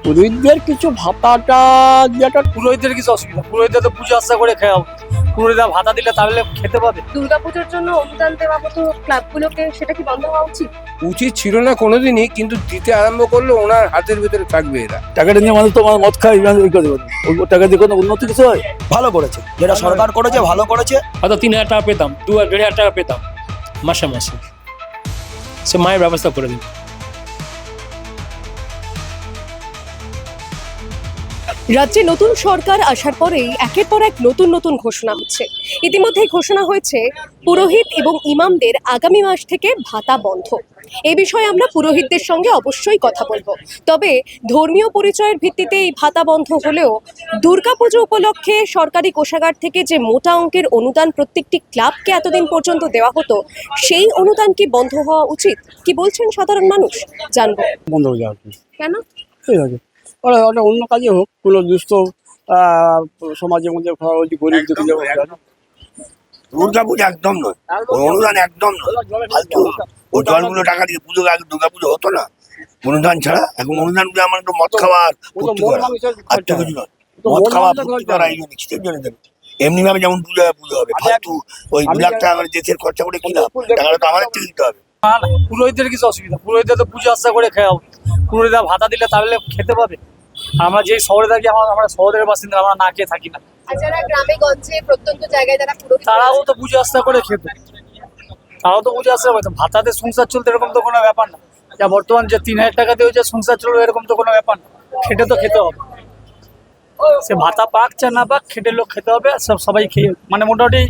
পুরোহিতদের কিছু ভাতাটা যেটা পুরোহিতদের কিছু অসুবিধা, পুরোহিতদের তো পুজো আশা করে খাওয়া, পুরোহিতরা ভাতা দিলে তাহলে খেতে পাবে। দুর্গাপুজোর জন্য অনুদান দেওয়া হতো ক্লাবগুলোকে, সেটা কি বন্ধ হওয়া উচিত? উচিত ছিল না কোনোদিনই, কিন্তু দিতে আরম্ভ করলে ওনার হাতের ভিতরে থাকবে এরা। টাকাটা নিয়ে মানুষ তো মদ খায়, ওই করে দেবে। ওই টাকা দিয়ে কোনো উন্নতি কিছু হয়? ভালো করেছে, যেটা সরকার করেছে ভালো করেছে। হয়তো 3,000 টাকা পেতাম, 2,500 টাকা পেতাম মাসে মাসে, সে মায়ের ব্যবস্থা করে দিত। রাজ্যে নতুন সরকার আসার পরেই একের পর এক নতুন নতুন ঘোষণা হচ্ছে। ইতিমধ্যেই ঘোষণা হয়েছে পুরোহিত এবং ইমামদের আগামী মাস থেকে ভাতা বন্ধ। এই বিষয়ে আমরা পুরোহিতদের সঙ্গে অবশ্যই কথা বলবো। তবে ধর্মীয় পরিচয়ের ভিত্তিতে এই ভাতা বন্ধ হলেও দুর্গাপুজো উপলক্ষে সরকারি কোষাগার থেকে যে মোটা অঙ্কের অনুদান প্রত্যেকটি ক্লাবকে এতদিন পর্যন্ত দেওয়া হতো, সেই অনুদান কি বন্ধ হওয়া উচিত? কি বলছেন সাধারণ মানুষ, জানবো। বন্ধ হয়ে যাওয়া উচিত। কেন? ঠিক আছে, ওরা ওটা অন্য কাজে হোক, কোনো দুস্থ সমাজের মধ্যে গরিব দুঃখী দুর্গাপুজো একদম নয়, অনুদান একদম নয়, ফালতু। ওই জলগুলো টাকা দিয়ে পুজো, আগে দুর্গাপুজো হতো না অনুদান ছাড়া। এখন অনুদান দিয়ে আমার মদ খাওয়া আর ফুর্তি করা, আর তো কিছু নয়। মদ খাওয়া ফুর্তি করা এই জন্য কিসের জন্য দেবে? এমনি ভাবে যেমন পুজো হবে ফালতু, ওই 2 লাখ টাকা করে দেশের খরচা করে কি লাভ? টাকাটা তো আমাদের থেকে দিতে হবে। পুরোহিতদের কিছু অসুবিধা, পুরোহিতদের তো পুজো আশা করে খাওয়া, পুরোহিতরা ভাতা দিলে তাহলে খেতে পাবে। আমরা যে শহরে থাকি, আমরা শহরের বাসিন্দা, আমরা না খেয়ে থাকি না। আর যারা গ্রামে গঞ্জে প্রত্যন্ত জায়গায় যারা পুরোহিত, তারাও তো পুজো আশা করে খেত, তারাও তো পুজো আশা করতো। ভাতাতে সংসার চলতে এরকম তো কোনো ব্যাপার না। যা বর্তমান যে 3,000 টাকা দিয়ে যে সংসার চলবে, এরকম তো কোনো ব্যাপার না। খেটে তো খেতে হবে, সে ভাতা পাক চা না পাক, খেটে লোক খেতে হবে। সবাই খেয়ে, মানে মোটামুটি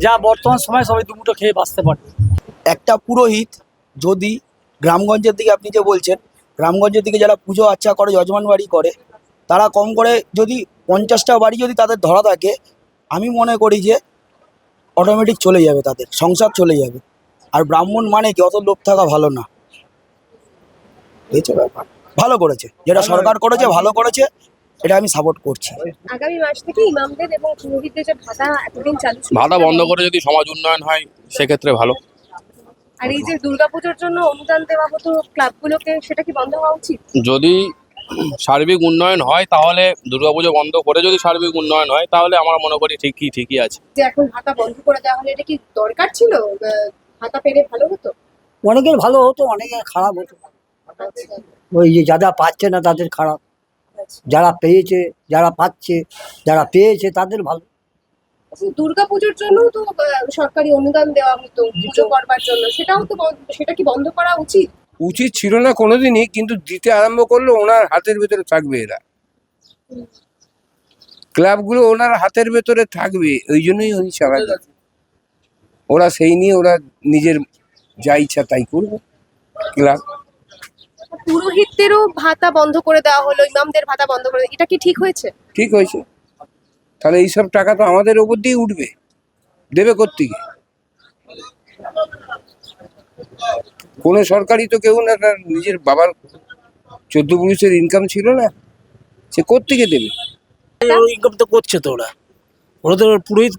যা বর্তমান সময় সবাই দুমুঠো খেয়ে বাঁচতে পারে। একটা পুরোহিত যদি গ্রামগঞ্জের দিকে, আপনি যে বলছেন গ্রামগঞ্জের দিকে যারা পুজো আচ্ছা করে, যজমান বাড়ি করে, তারা কম করে যদি 50টা বাড়ি যদি তাদের ধরা থাকে, আমি মনে করি যে অটোমেটিক চলে যাবে, তাদের সংসার চলে যাবে। আর ব্রাহ্মণ মানে কি অত লোভ থাকা ভালো না, বুঝেছো ব্যাপার? ভালো করেছে, যেটা সরকার করেছে ভালো করেছে, এটা আমি সাপোর্ট করছি। আগামী মাস থেকে ইমামদের এবং পুরোহিতদের যে ভাতা এতদিন চালু ছিল, ভাতা বন্ধ করে যদি সমাজ উন্নয়ন হয় সেক্ষেত্রে ভালো। আর এই যে দুর্গাপুজোর জন্য অনুদান দেওয়া হতো ক্লাবগুলোকে, সেটা কি বন্ধ হওয়া উচিত? যদি সার্বিক উন্নয়ন হয় তাহলে দুর্গাপুজো বন্ধ করে, যদি সার্বিক উন্নয়ন হয় তাহলে আমরা মনে করি ঠিকই আছে। যে এখন ভাতা বন্ধ করে দেওয়া হলে এটা কি দরকার ছিল? ভাতা পেলে ভালো হতো? অনেকের ভালো হতো, অনেকের খারাপ হতো। ওই যে যারা পাচ্ছে না তাদের খারাপ, যারা পেয়েছে, যারা পাচ্ছে, যারা পেয়েছে তাদের ভালো। দুর্গাপুজোর জন্য তো সরকারি অনুদান দেওয়া হতো পুজো করবার জন্য, সেটাও তো সেটা কি বন্ধ করা উচিত? উচিত ছিল না কোনোদিনই, কিন্তু দিতে আরম্ভ করলে ওনার হাতের ভিতরে থাকবে এরা। ক্লাবগুলো ওনার হাতের ভেতরে থাকবে, ওই জন্যই উনি চালাবে। ওরা সেই নিয়ে ওরা নিজের যা ইচ্ছা তাই করবে। ক্লাব পুরোহিতদেরও ভাতা বন্ধ করে দেওয়া হলো, ইমামদের ভাতা বন্ধ করে, এটা কি ঠিক হয়েছে? ঠিক হয়েছে, তাহলে এইসব টাকা তো আমাদের ওপর দিয়ে উঠবে, দেবে কোত্থেকে? কোনো সরকারি তো কেউ না, তার নিজের বাবার 14 পুরুষের ইনকাম ছিল না, সে কোত্থেকে দেবে? ইনকাম তো করছে, তো ওরা তো পুরোহিত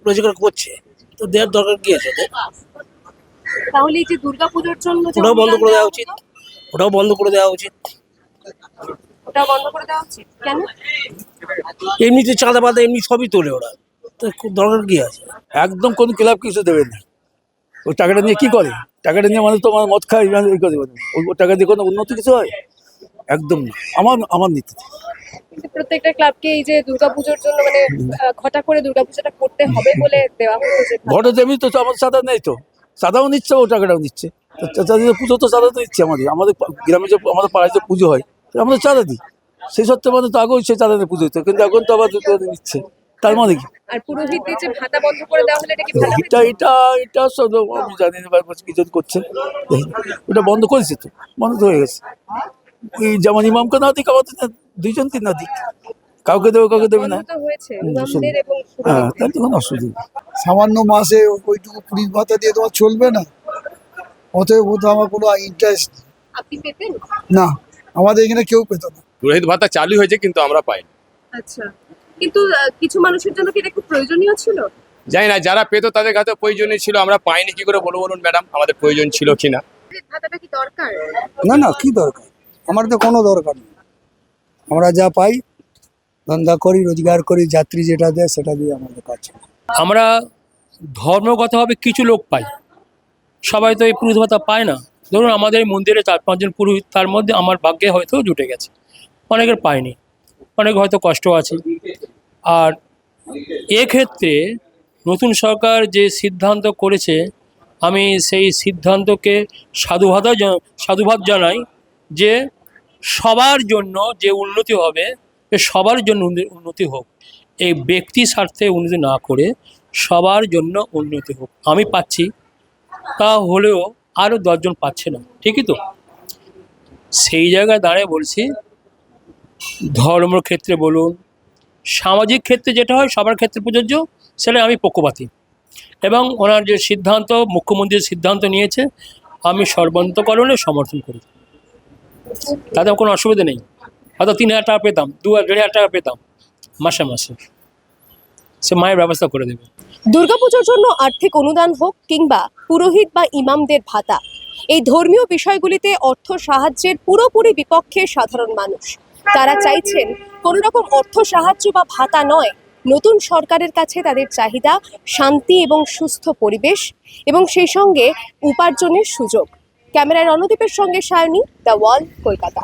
রোজগার করছে, তো দেওয়ার দরকার কি আছে? তাহলে এই যে দুর্গাপুজোর জন্য যে ওটাও বন্ধ অনুদান করে দেওয়া দেওয়া উচিত, হতো, ওটাও বন্ধ করে দেওয়া উচিত। ওটাও বন্ধ করে দেওয়া উচিত। কেন? এমনিতে চাঁদা পাতা এমনি সবই তোলে ওরা, তো খুব দরকার কি আছে? একদম কোনো ক্লাব কিছু দেবে না। ওই টাকাটা নিয়ে কি করে? টাকাটা নিয়ে মানুষ তো মদ খায়, ওই করে দেবে। ওই টাকা দিয়ে কোনো উন্নতি কিছু হয়? একদম না, আমার নীতি। কিন্তু প্রত্যেকটা ক্লাবকে এই যে দুর্গাপুজোর জন্য মানে ঘটা করে দুর্গাপূজাটা করতে হবে বলে দেওয়া হতো যে ভাতা। ভোটে দেবি তো, আমার চাঁদা নেই তো, চাঁদাও নিচ্ছে, ও টাকাটাও নিচ্ছে। পুজো তো চাঁদা তো নিচ্ছে, আমাদের গ্রামে যে আমাদের পাড়ায় যে পুজো হয়, আমরা চাঁদা দিই। সেই সত্ত্বে মানে তো আগেও সে চাঁদা দিয়ে পুজো হতো, কিন্তু এখন তো আবার নিচ্ছে, তার মানে কি? আর পুরোহিতদের যে ভাতা বন্ধ করে দেওয়া হলে এটা কি ভালো এটা হয়েছে? এটা এটা সব আমি জানি না, কি যদি করছে, ওটা বন্ধ করেছে তো, বন্ধ তো হয়ে গেছে। ওই যেমন ইমামকে না দিক, আমাদের দুইজনকে না দিক, কাউকে দেবে কাউকে দেবে না। বন্ধ তো হয়েছে ইমামদের এবং হ্যাঁ, পুরোহিতদের। তার তো কোনো অসুবিধা নেই। সামান্য মাসে ওইটুকু পুলিশ ভাতা দিয়ে তোমার চলবে না, অতএব তো আমার কোনো ইন্টারেস্ট আপনি পেতেন? না, আমাদের এখানে কেউ পেত না। পুরোহিত ভাতা চালু হয়েছে কিন্তু আমরা পাইনি। আচ্ছা, কিন্তু কিছু মানুষের জন্য কি এটা খুব প্রয়োজনীয় ছিল? জানি না, যারা পেতো তাদের কাছে প্রয়োজনীয় ছিল, আমরা পাইনি। কি করে বলবো বলুন ম্যাডাম, আমাদের প্রয়োজন ছিল কিনা? ভাতাটা কি দরকার? না না, কি দরকার, আমার তো কোনো দরকার নেই। আমরা যা পাই ধন্দা করি, রোজগার করি, যাত্রী যেটা দেয় সেটা দিয়ে আমাদের কাজ চলে। আমরা ধর্মগতভাবে কিছু লোক পাই, সবাই তো এই পুরোহিত ভাতা পায় না। ধরুন আমাদের এই মন্দিরে 4-5 জন পুরোহিত, তার মধ্যে আমার ভাগ্যে হয়তো জুটে গেছে, অনেকের পায়নি, অনেক হয়তো কষ্ট আছে। আর এক্ষেত্রে নতুন সরকার যে সিদ্ধান্ত করেছে, আমি সেই সিদ্ধান্তকে সাধুবাদ জানাই, যে সবার জন্য যে উন্নতি হবে, সবার জন্য উন্নতি হোক, এই ব্যক্তি স্বার্থে উন্নতি না করে সবার জন্য উন্নতি হোক। আমি পাচ্ছি, তা হলেও আরও 10 জন পাচ্ছে না, ঠিকই তো? সেই জায়গায় দাঁড়িয়ে বলছি, ধর্মের ক্ষেত্রে বলুন, সামাজিক ক্ষেত্রে যেটা হয় সবার ক্ষেত্রে প্রযোজ্য, সেটা আমি পক্ষপাতী। এবং ওনার যে সিদ্ধান্ত, মুখ্যমন্ত্রীর সিদ্ধান্ত নিয়েছে, আমি সর্বান্তকরণে সমর্থন করি। তাতে কোনো অসুবিধা নেই। হয়তো 3,000 টাকা পেতাম, 2,500 টাকা পেতাম মাসে মাসে, সে মায়ের ব্যবস্থা করে দেবে। দুর্গাপুজোর জন্য আর্থিক অনুদান হোক কিংবা পুরোহিত বা ইমামদের ভাতা, এই ধর্মীয় বিষয়গুলিতে অর্থ সাহায্যের পুরোপুরি বিপক্ষে সাধারণ মানুষ। তারা চাইছেন কোনো রকম অর্থ সাহায্য বা ভাতা নয়, নতুন সরকারের কাছে তাদের চাহিদা শান্তি এবং সুস্থ পরিবেশ এবং সেই সঙ্গে উপার্জনের সুযোগ। ক্যামেরায় রণদীপের সঙ্গে সায়নী, দ্য ওয়াল, কলকাতা।